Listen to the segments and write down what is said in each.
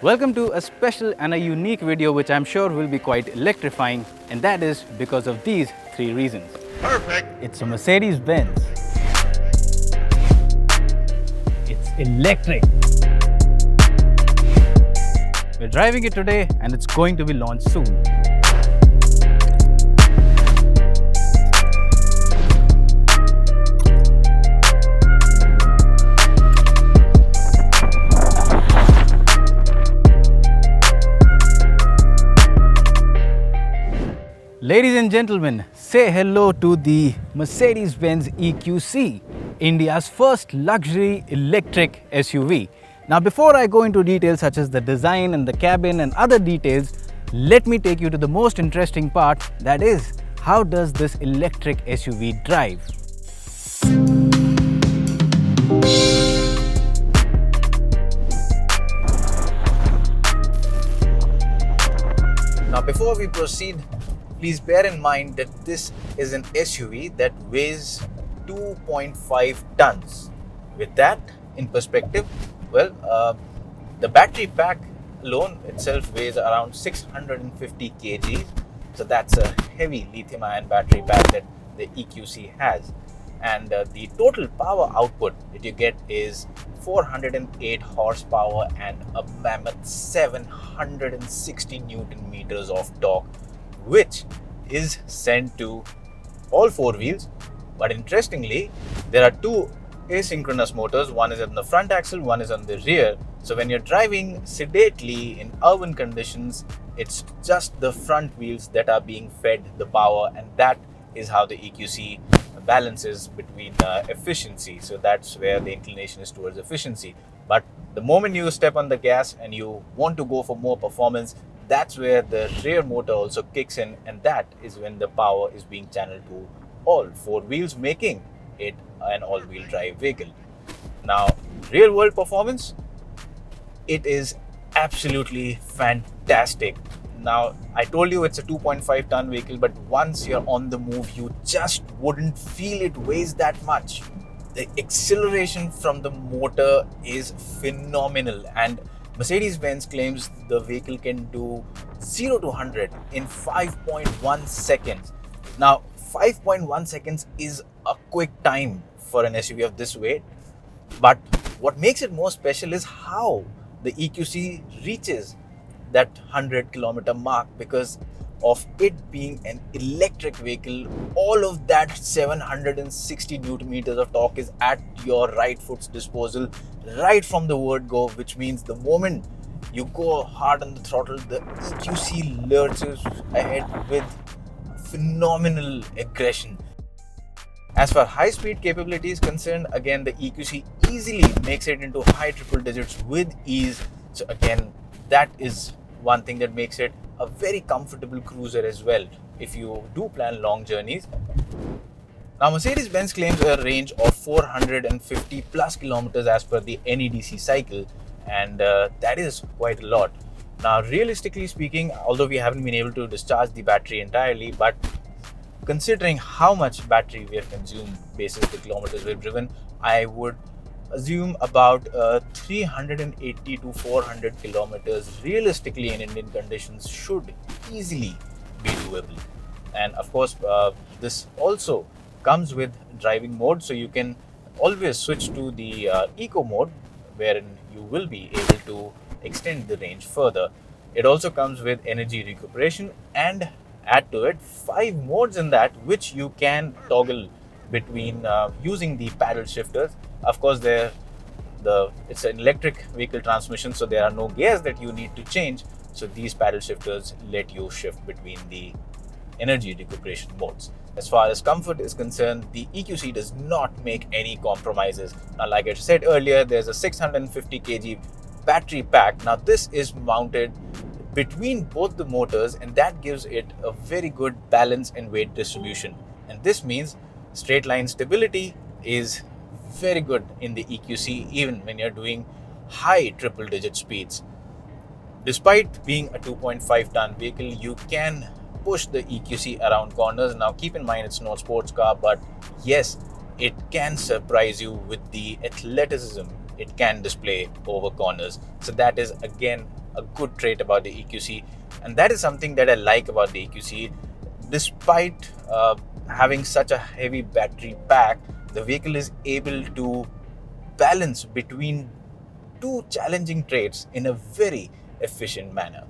Welcome to a special and a unique video which I'm sure will be quite electrifying, and that is because of these three reasons. Perfect. It's a Mercedes-Benz. It's electric. We're driving it today and it's going to be launched soon. Ladies and gentlemen, say hello to the Mercedes-Benz EQC, India's first luxury electric SUV. Now, before I go into details such as the design and the cabin and other details, let me take you to the most interesting part, that is, how does this electric SUV drive? Now, before we proceed, please bear in mind that this is an SUV that weighs 2.5 tons. With that in perspective, the battery pack alone itself weighs around 650 kg. So that's a heavy lithium-ion battery pack that the EQC has. And the total power output that you get is 408 horsepower and a mammoth 760 Newton meters of torque, which is sent to all four wheels. But interestingly, there are two asynchronous motors. One is on the front axle, one is on the rear. So when you're driving sedately in urban conditions, it's just the front wheels that are being fed the power, and that is how the EQC balances between efficiency. So that's where the inclination is towards efficiency. But the moment you step on the gas and you want to go for more performance, that's where the rear motor also kicks in, and that is when the power is being channeled to all four wheels, making it an all-wheel drive vehicle. Now, real-world performance, it is absolutely fantastic. Now, I told you it's a 2.5 ton vehicle, but once you're on the move, you just wouldn't feel it weighs that much. The acceleration from the motor is phenomenal, and Mercedes-Benz claims the vehicle can do 0 to 100 in 5.1 seconds. Now, 5.1 seconds is a quick time for an SUV of this weight, but what makes it more special is how the EQC reaches that 100-kilometer mark. Because of it being an electric vehicle, all of that 760 Newton meters of torque is at your right foot's disposal right from the word go, which means the moment you go hard on the throttle, the EQC lurches ahead with phenomenal aggression. As far high-speed capability is concerned, again, the EQC easily makes it into high triple digits with ease. So again, that is one thing that makes it a very comfortable cruiser as well if you do plan long journeys. Now, Mercedes-Benz claims a range of 450 plus kilometers as per the NEDC cycle, and that is quite a lot. Now, realistically speaking, although we haven't been able to discharge the battery entirely, but considering how much battery we have consumed basis the kilometers we've driven, I would assume about 380 to 400 kilometers realistically in Indian conditions should easily be doable. And of course, this also comes with driving mode, so you can always switch to the eco mode, wherein you will be able to extend the range further. It also comes with energy recuperation, and add to it 5 modes in that, which you can toggle between using the paddle shifters. Of course, it's an electric vehicle transmission, so there are no gears that you need to change. So these paddle shifters let you shift between the energy recuperation modes. As far as comfort is concerned, the EQC does not make any compromises. Now, like I said earlier, there's a 650 kg battery pack. Now, this is mounted between both the motors, and that gives it a very good balance and weight distribution. And this means straight line stability is very good in the EQC, even when you're doing high triple digit speeds. Despite being a 2.5 ton vehicle, you can push the EQC around corners. Now, keep in mind it's not a sports car, but yes, it can surprise you with the athleticism it can display over corners. So that is again a good trait about the EQC, and that is something that I like about the EQC. Despite having such a heavy battery pack, the vehicle is able to balance between two challenging traits in a very efficient manner.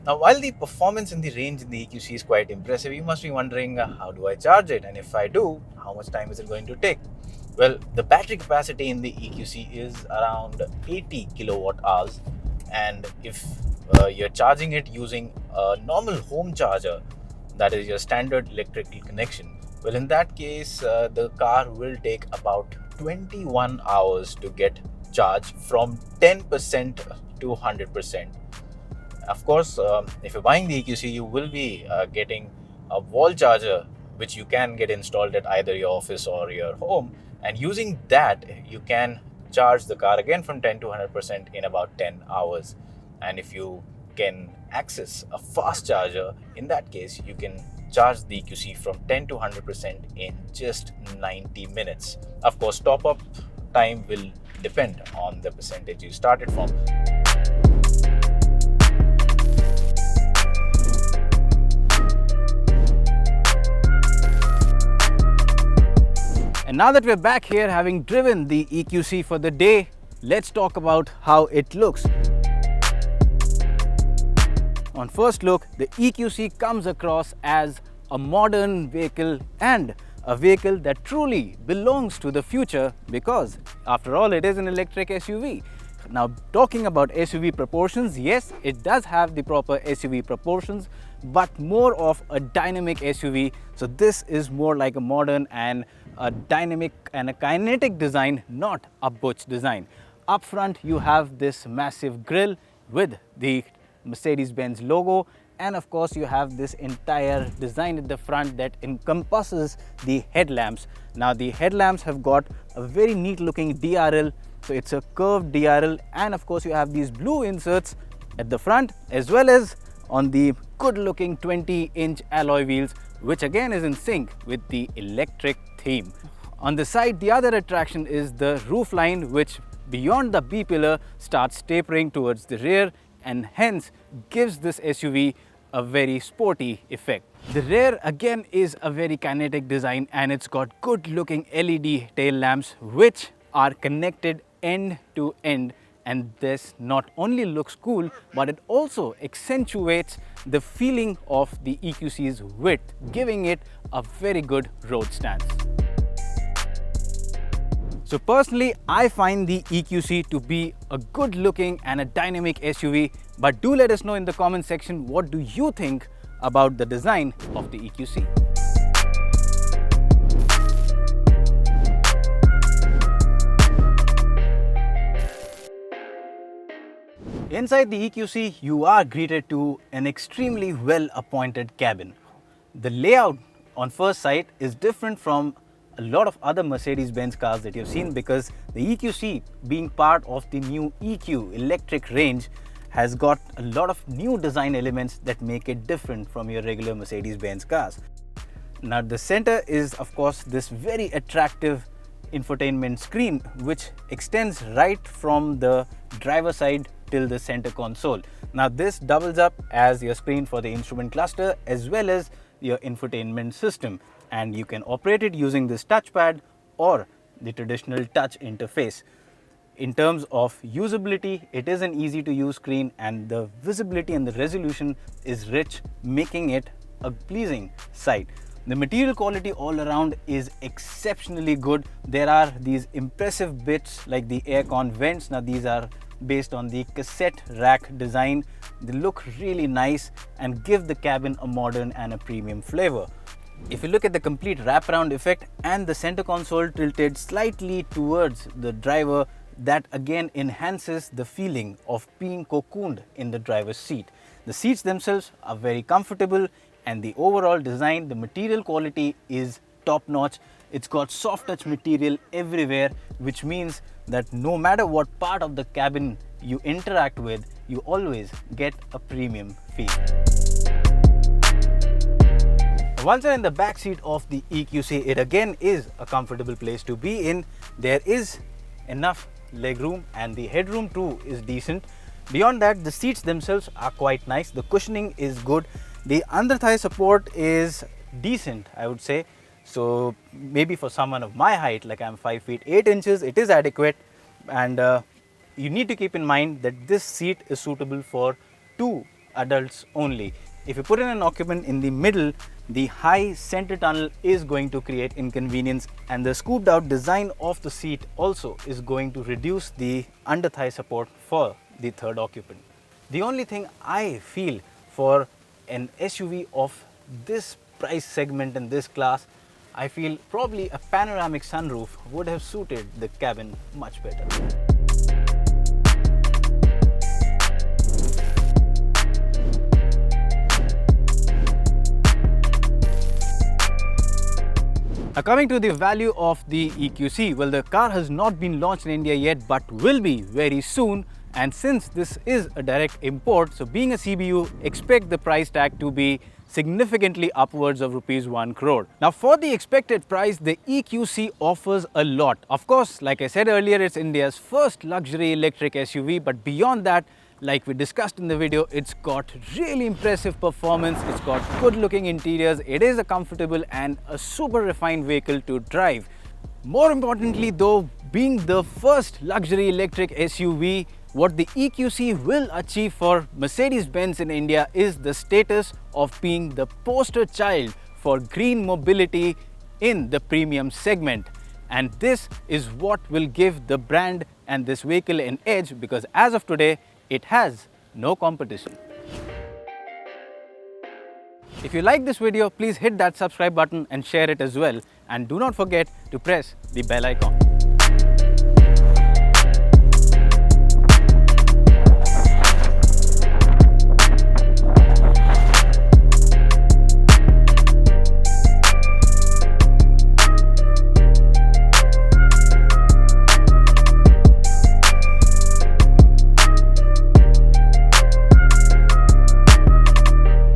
Now, while the performance and the range in the EQC is quite impressive, you must be wondering, how do I charge it? And if I do, how much time is it going to take? Well, the battery capacity in the EQC is around 80 kilowatt hours. And if you're charging it using a normal home charger, that is your standard electrical connection, well, in that case, the car will take about 21 hours to get charged from 10% to 100%. Of course, if you're buying the EQC, you will be getting a wall charger, which you can get installed at either your office or your home. And using that, you can charge the car again from 10 to 100% in about 10 hours. And if you can access a fast charger, in that case, you can charge the EQC from 10 to 100% in just 90 minutes. Of course, top-up time will depend on the percentage you started from. And now that we're back here having driven the EQC for the day, let's talk about how it looks. On first look, the EQC comes across as a modern vehicle and a vehicle that truly belongs to the future, because after all, it is an electric SUV. Now, talking about SUV proportions, yes, it does have the proper SUV proportions, but more of a dynamic SUV. So this is more like a modern and a dynamic and a kinetic design, not a butch design. Up front, you have this massive grille with the Mercedes-Benz logo, and of course you have this entire design at the front that encompasses the headlamps. Now, the headlamps have got a very neat looking DRL, so it's a curved DRL, and of course you have these blue inserts at the front as well as on the good looking 20-inch alloy wheels, which again is in sync with the electric theme. On the side, the other attraction is the roof line, which beyond the B pillar starts tapering towards the rear and hence gives this SUV a very sporty effect. The rear again is a very kinetic design, and it's got good looking LED tail lamps which are connected end to end, and this not only looks cool, but it also accentuates the feeling of the EQC's width, giving it a very good road stance. So personally, I find the EQC to be a good looking and a dynamic SUV, but do let us know in the comment section, what do you think about the design of the EQC? Inside the EQC, you are greeted to an extremely well appointed cabin. The layout on first sight is different from a lot of other Mercedes-Benz cars that you've seen, because the EQC, being part of the new EQ electric range, has got a lot of new design elements that make it different from your regular Mercedes-Benz cars. Now, the center is of course this very attractive infotainment screen, which extends right from the driver side till the center console. Now, this doubles up as your screen for the instrument cluster as well as your infotainment system, and you can operate it using this touchpad or the traditional touch interface. In terms of usability, it is an easy to use screen, and the visibility and the resolution is rich, making it a pleasing sight. The material quality all around is exceptionally good. There are these impressive bits like the aircon vents. Now, these are based on the cassette rack design. They look really nice and give the cabin a modern and a premium flavor. If you look at the complete wraparound effect and the center console tilted slightly towards the driver, that again enhances the feeling of being cocooned in the driver's seat. The seats themselves are very comfortable, and the overall design, the material quality is top notch. It's got soft touch material everywhere, which means that no matter what part of the cabin you interact with, you always get a premium feel. Once you're in the back seat of the EQC, it again is a comfortable place to be in. There is enough legroom, and the headroom too is decent. Beyond that, the seats themselves are quite nice. The cushioning is good. The under thigh support is decent, I would say. So maybe for someone of my height, like I'm 5 feet 8 inches, it is adequate. And you need to keep in mind that this seat is suitable for 2 adults only. If you put in an occupant in the middle, the high center tunnel is going to create inconvenience, and the scooped out design of the seat also is going to reduce the under thigh support for the third occupant. The only thing I feel for an SUV of this price segment and this class, I feel probably a panoramic sunroof would have suited the cabin much better. Now coming to the value of the EQC, well, the car has not been launched in India yet but will be very soon, and since this is a direct import, so being a CBU, expect the price tag to be significantly upwards of rupees 1 crore. Now for the expected price, the EQC offers a lot. Of course, like I said earlier, it's India's first luxury electric SUV, but beyond that, like we discussed in the video, it's got really impressive performance, it's got good looking interiors, it is a comfortable and a super refined vehicle to drive. More importantly though, being the first luxury electric SUV, what the EQC will achieve for Mercedes-Benz in India is the status of being the poster child for green mobility in the premium segment. And this is what will give the brand and this vehicle an edge, because as of today, it has no competition. If you like this video, please hit that subscribe button and share it as well. And do not forget to press the bell icon.